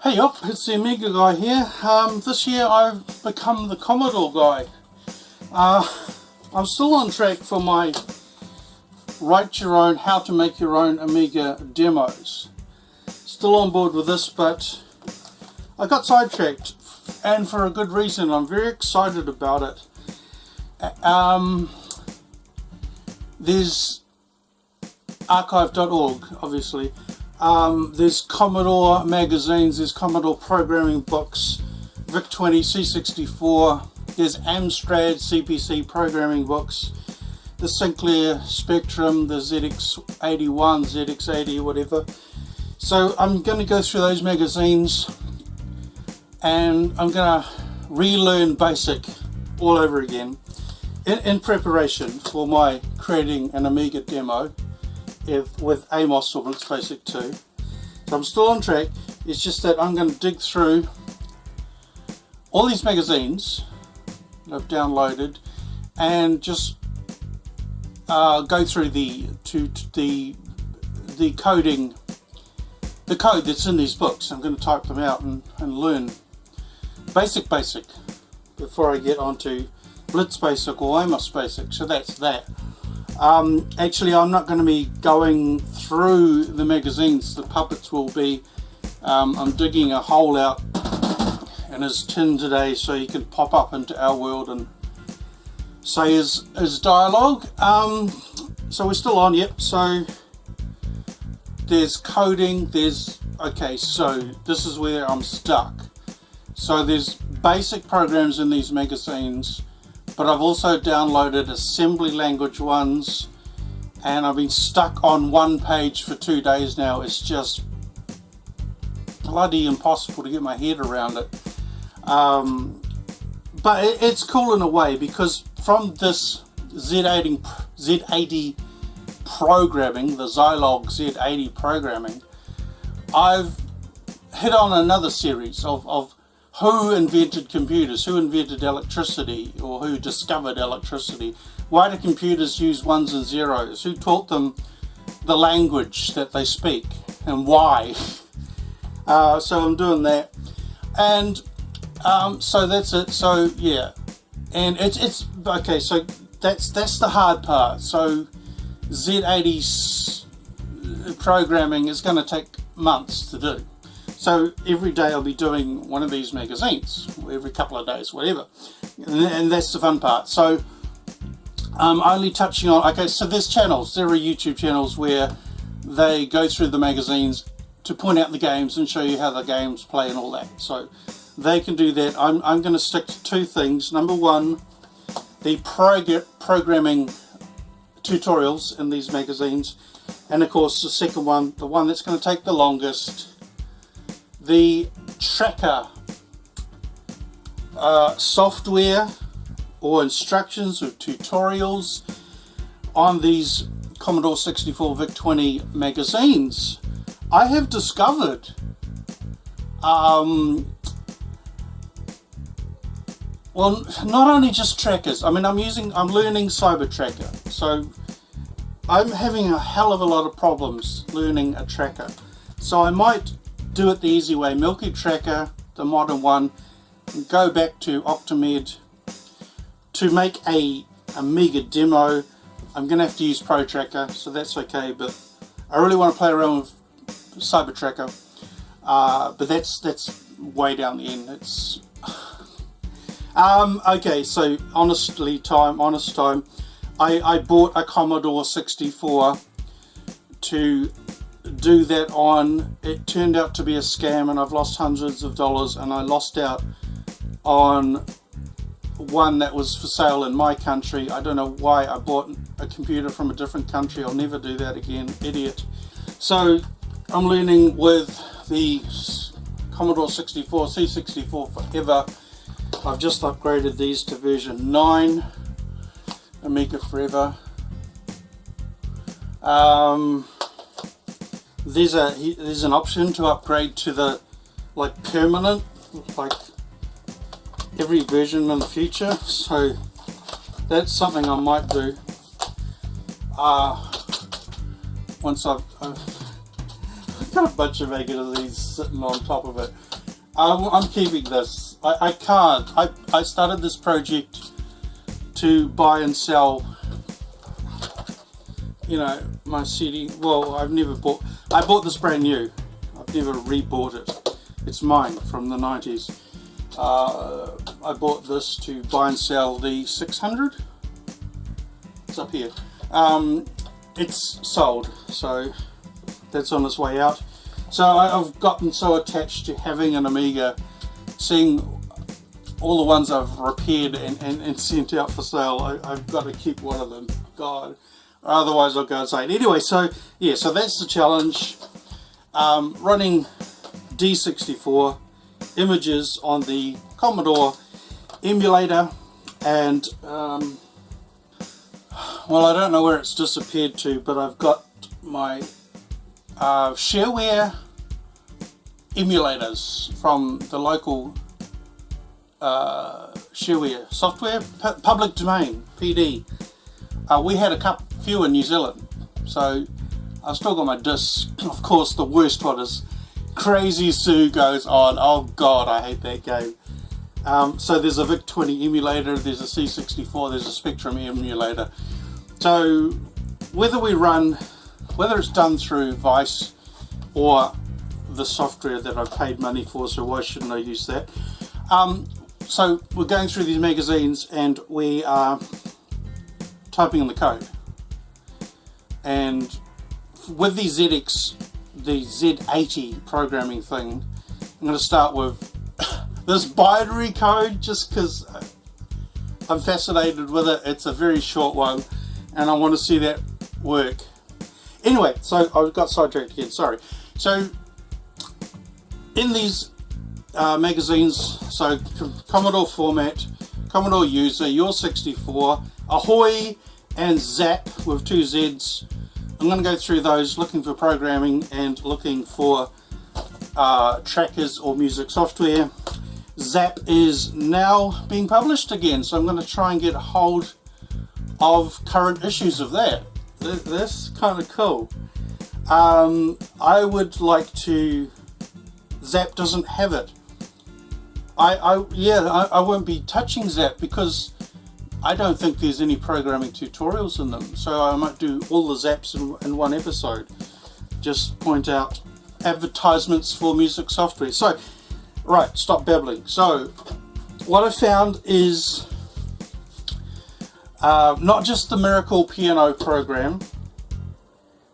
Hey up, it's the Amiga guy here. This year I've become the Commodore guy. I'm still on track for my write your own, how to make your own Amiga demos. Still on board with this, but I got sidetracked, and for a good reason. I'm very excited about it. There's archive.org, obviously. There's Commodore magazines, there's Commodore programming books, VIC-20, Z64, there's Amstrad CPC programming books, the Sinclair Spectrum, the ZX81, ZX80, whatever. So I'm going to go through those magazines and I'm going to relearn BASIC all over again in preparation for my creating an Amiga demo with Amos or Blitz Basic 2. So I'm still on track. It's just that I'm going to dig through all these magazines that I've downloaded and just go through the coding, the code that's in these books. I'm going to type them out and learn basic before I get onto Blitz Basic or Amos Basic. So that's that. Actually, I'm not going to be going through the magazines. The puppets will be. I'm digging a hole out in his tin today so he can pop up into our world and say his dialogue. So we're still on, yep. So there's coding, okay, so this is where I'm stuck. So there's basic programs in these magazines, but I've also downloaded assembly language ones, and I've been stuck on one page for 2 days now. It's just bloody impossible to get my head around it. But it's cool in a way, because from this Z80 programming, the Zilog Z80 programming, I've hit on another series of who invented computers, who invented electricity, or who discovered electricity. Why do computers use ones and zeros? Who taught them the language that they speak, and why? So I'm doing that, and so that's it. So yeah, and it's okay. So that's the hard part. So Z80's programming is going to take months to do. So every day I'll be doing one of these magazines, every couple of days, whatever, and that's the fun part. So I'm only touching on, okay, so there's channels, there are YouTube channels where they go through the magazines to point out the games and show you how the games play and all that. So they can do that. I'm going to stick to two things. Number one, the programming tutorials in these magazines, and of course the second one, the one that's going to take the longest, the tracker software or instructions or tutorials on these Commodore 64 VIC-20 magazines. I have discovered well, not only just trackers. I mean, I'm learning Cyber Tracker, so I'm having a hell of a lot of problems learning a tracker. So I might do it the easy way, Milky Tracker, the modern one, and go back to Octamed to make a Amiga demo. I'm going to have to use Pro Tracker, so that's okay, but I really want to play around with Cyber Tracker, but that's way down the end. It's okay, so honest time, I bought a Commodore 64 to do that on. It turned out to be a scam, and I've lost hundreds of dollars, and I lost out on one that was for sale in my country. I don't know why I bought a computer from a different country. I'll never do that again, idiot. So I'm learning with the Commodore 64, C64 forever. I've just upgraded these to version 9, Amiga forever. There's an option to upgrade to the permanent, like every version in the future. So that's something I might do once I've got a bunch of magazines sitting on top of it. I'm keeping this. I can't. I started this project to buy and sell, you know, my CD. Well, I bought this brand new. I've never re-bought it. It's mine from the 90s. I bought this to buy and sell the 600. It's up here. It's sold, so that's on its way out. So I've gotten so attached to having an Amiga, seeing all the ones I've repaired and sent out for sale. I've got to keep one of them. God, otherwise I'll go insane. Anyway, so yeah, so that's the challenge. Running Z64 images on the Commodore emulator, and well, I don't know where it's disappeared to, but I've got my shareware emulators from the local shareware software, public domain, PD. We had a few in New Zealand, so I've still got my discs. Of course, the worst one is Crazy Sue Goes On. Oh God, I hate that game. So there's a VIC-20 emulator, there's a C64, there's a Spectrum emulator. So whether it's done through Vice or the software that I paid money for, so why shouldn't I use that? So we're going through these magazines and we are typing in the code. And with the Z80 programming thing, I'm going to start with this binary code just because I'm fascinated with it. It's a very short one and I want to see that work. Anyway, so I got sidetracked again, sorry. So in these magazines, so Commodore format, Commodore user, Your64, Ahoy and Zap with 2 Z's. I'm going to go through those looking for programming and looking for trackers or music software. Zap is now being published again, so I'm going to try and get a hold of current issues of that. That's kind of cool. I would like to. Zap doesn't have it. I won't be touching Zap because I don't think there's any programming tutorials in them, so I might do all the Zaps in one episode. Just point out advertisements for music software. So, right, stop babbling. So, what I found is not just the Miracle Piano program,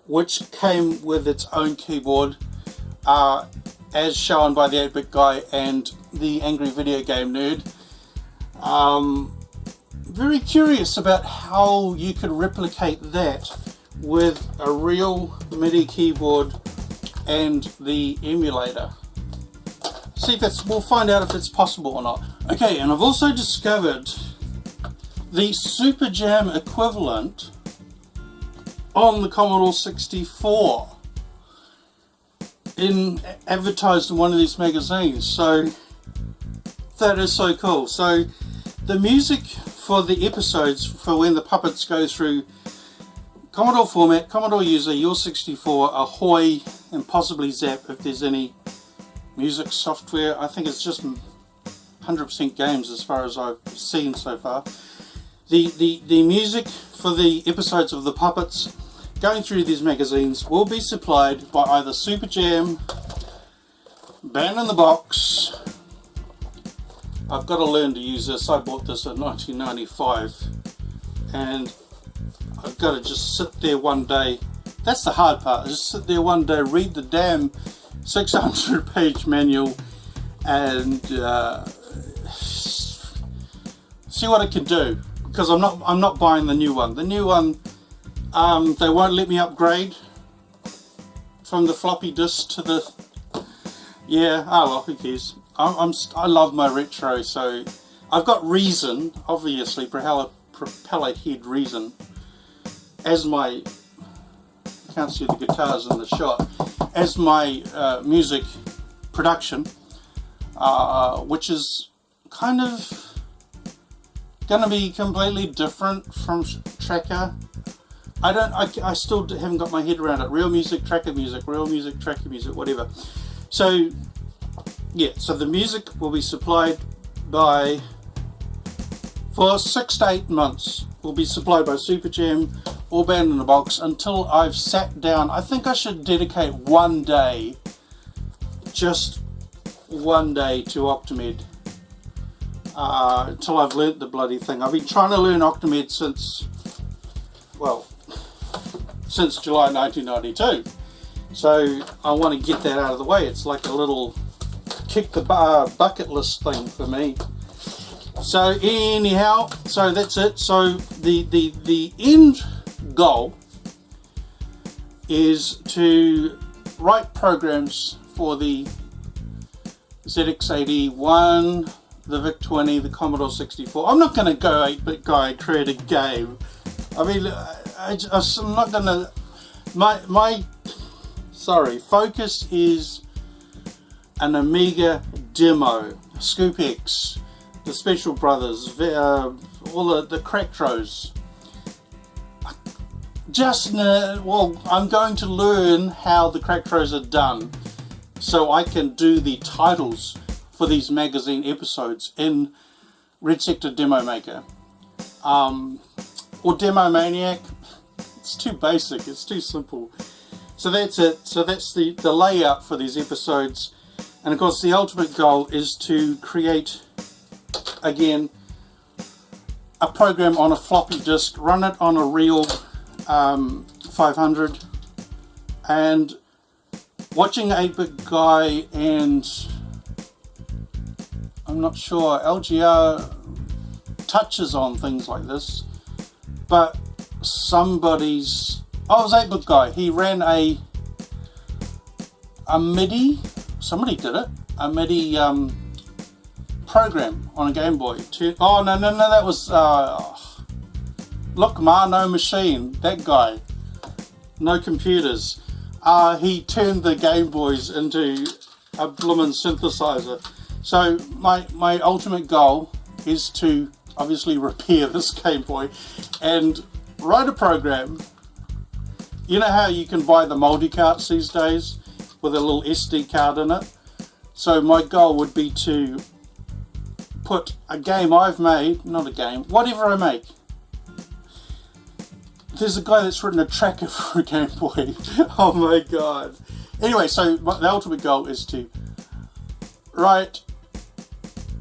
which came with its own keyboard, as shown by the 8-Bit Guy and the Angry Video Game Nerd. Very curious about how you could replicate that with a real MIDI keyboard and the emulator. See if we'll find out if it's possible or not. Okay, and I've also discovered the Super Jam equivalent on the Commodore 64 advertised in one of these magazines. So that is so cool. So the music for the episodes, for when the puppets go through Commodore format, Commodore user, Your64, Ahoy, and possibly Zap if there's any music software. I think it's just 100% games as far as I've seen so far. The music for the episodes of the puppets going through these magazines will be supplied by either Super Jam, Band in the Box. I've got to learn to use this. I bought this in 1995 and I've got to just sit there one day. That's the hard part. Just sit there one day, read the damn 600-page manual and see what it can do. Because I'm not buying the new one. The new one, they won't let me upgrade from the floppy disk to the. Yeah, oh well, who cares? I love my retro, so I've got Reason, obviously propeller head Reason, as my. You can't see the guitars in the shot. As my music production, which is kind of going to be completely different from Tracker. I still haven't got my head around it. Real music, tracker music, real music, tracker music, whatever. So yeah, so the music will be supplied by, for 6 to 8 months, will be supplied by Super Jam or Band in a Box until I've sat down. I think I should dedicate one day, just one day, to Octamed. Until I've learnt the bloody thing. I've been trying to learn Octamed since, well, since July 1992. So I want to get that out of the way. It's like a little kick the bucket list thing for me. So anyhow, so that's it. So the end goal is to write programs for the ZX81, the VIC-20, the Commodore 64. I'm not going to go 8-bit guy and create a game. I mean, I'm not going to. My focus is an Amiga demo, Scoop X, the Special Brothers, all the Cracktros. Well, I'm going to learn how the Cracktros are done so I can do the titles for these magazine episodes in Red Sector Demo Maker. Or Demo Maniac. It's too basic, it's too simple. So that's it. So that's the layout for these episodes. And of course the ultimate goal is to create, again, a program on a floppy disk, run it on a real 500, and watching 8-bit guy and I'm not sure, LGR touches on things like this, but somebody's, oh, it was 8-bit guy, he ran a MIDI, somebody did it, a MIDI program on a Game Boy. Oh no, that was look, no machine, that guy, no computers. He turned the Game Boys into a bloomin' synthesizer. So my ultimate goal is to obviously repair this Game Boy and write a program. You know how you can buy the multi-carts these days with a little SD card in it? So my goal would be to put a game I've made, not a game, whatever I make. There's a guy that's written a tracker for a Game Boy. Oh my god. Anyway, so the ultimate goal is to write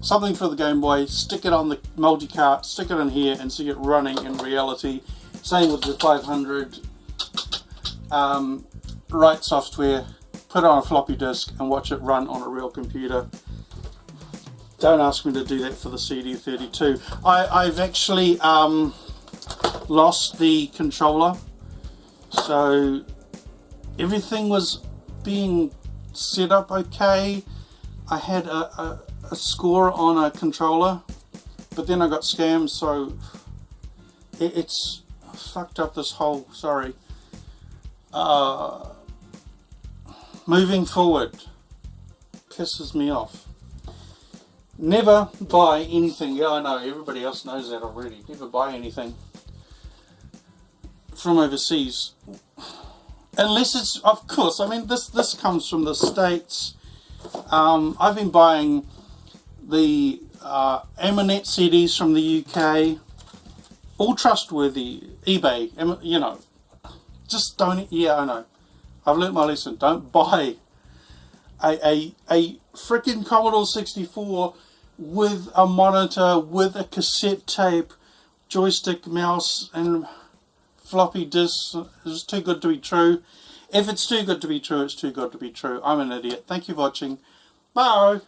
something for the Game Boy, stick it on the multi-cart, stick it in here and see it running in reality. Same with the 500. Write software, put it on a floppy disk and watch it run on a real computer. Don't ask me to do that for the CD32. I've actually lost the controller, so everything was being set up okay. I had a score on a controller, but then I got scammed, so it's fucked up this whole, sorry. Moving forward pisses me off. Never buy anything. Yeah, I know, everybody else knows that already. Never buy anything from overseas. Unless it's, of course, I mean, this comes from the States. I've been buying the Eminet CDs from the UK. All trustworthy. eBay, you know. Just don't, yeah, I know. I've learnt my lesson. Don't buy a freaking Commodore 64 with a monitor, with a cassette tape, joystick, mouse, and floppy disk. It's too good to be true. If it's too good to be true, it's too good to be true. I'm an idiot. Thank you for watching. Bye.